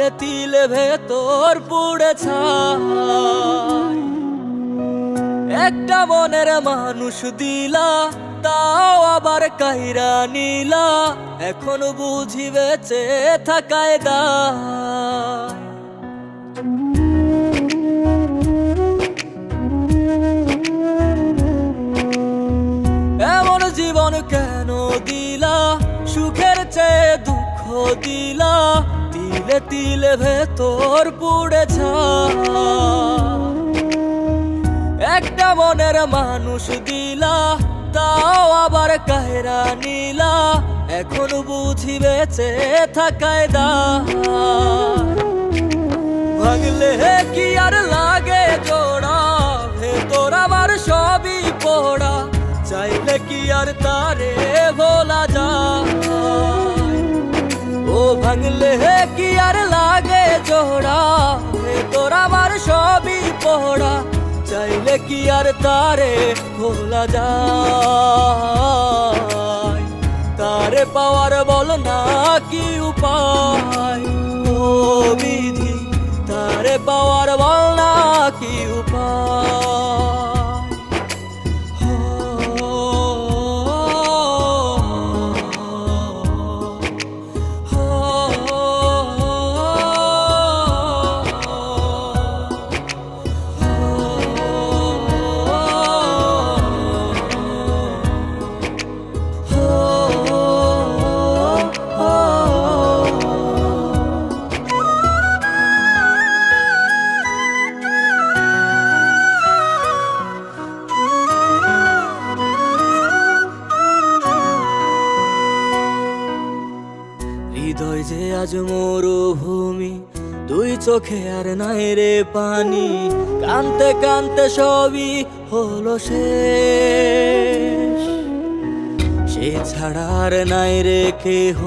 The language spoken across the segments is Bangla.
তিলে তিলে ভেতর পুড়ে ছাই। একটা মনের মানুষ দিলা, তাও আবার কাইরা নিলা, এখন বুঝি বেঁচে থাকায় দায়। এমন জীবন কেন দিলা, সুখের চেয়ে দুঃখ দিলা, তিলে তিলে ভেতর পুড়ে ছাই। একটা মনের মানুষ দিলা, তাও আবার কায়রা নিলা, এখন বুঝি বেঁচে থাকায় দায়। ভাঙলে কি আর লাগে জোড়া, ভেতর আমার সবই পোড়া, চাইলে কি আর তারে ভোলা যায়। ও ভাঙলে কি আর লাগে জোড়া, ভেতর আমার সবই পোড়া, চাইলে কি আর তারে ভোলা যায়। তারে পাওয়ার বল না কি উপায়, ও বিধি তারে পাওয়ার বল না কি উপায়। হৃদয় যে আজ মরুভূমি, দুই চোখে আর নাই রে পানি, কানতে কানতে সবই হলো শেষ। সে ছাড়া আর নাই রে কেহ,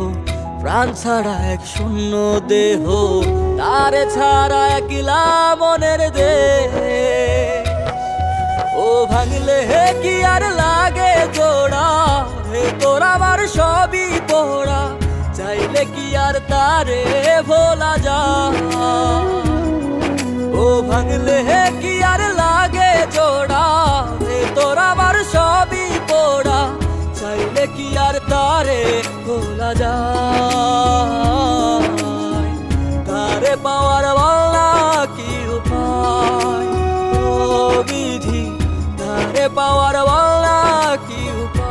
প্রাণ ছাড়া এক শূন্য দেহ, তারে ছাড়া একলা মনের দেহ। ও ভাঙলে কি আর লাগে জোড়া, ভেতর আমার সবই পোড়া, চাইলে কি আর তারে ভোলা যায়। ও ভাঙলে কি আর লাগে জোড়া, ভেতর আমার সবই পোড়া, চাইলে কি আর তারে ভোলা যায়। তারে পাওয়ার বল না কি উপায়, ও বিধি তারে পাওয়ার বল না কি উপায়।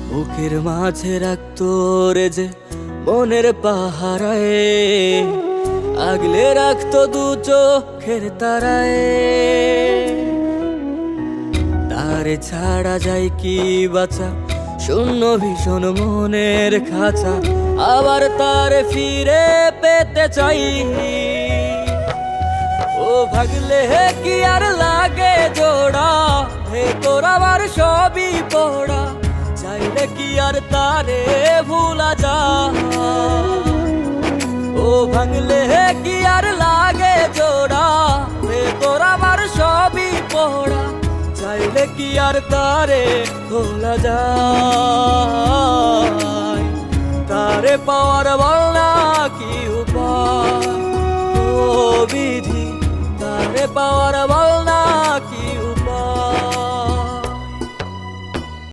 বুকের মাঝে রাখতো রে যে মনের পাহারায়, আগলে রাখতো দু চোখের তারায়। তারে ছাড়া যায় কি বাঁচা, শূন্য ভীষণ মনের খাঁচা, আবার তারে ফিরে পেতে চাই। ও ভাগলে কি আর লাগে জোড়া, ভেতর আমার সবই পোড়া, চাইলে কি আর তারে ভুলা যায়। ও ভাঙলে কি আর লাগে জোড়া, ভেতর আমার সবই পোড়া, চাইলে কি আর তারে ভোলা যায়। তারে পাওয়ার বল না কি উপায়, ও বিধি তারে পাওয়ার বল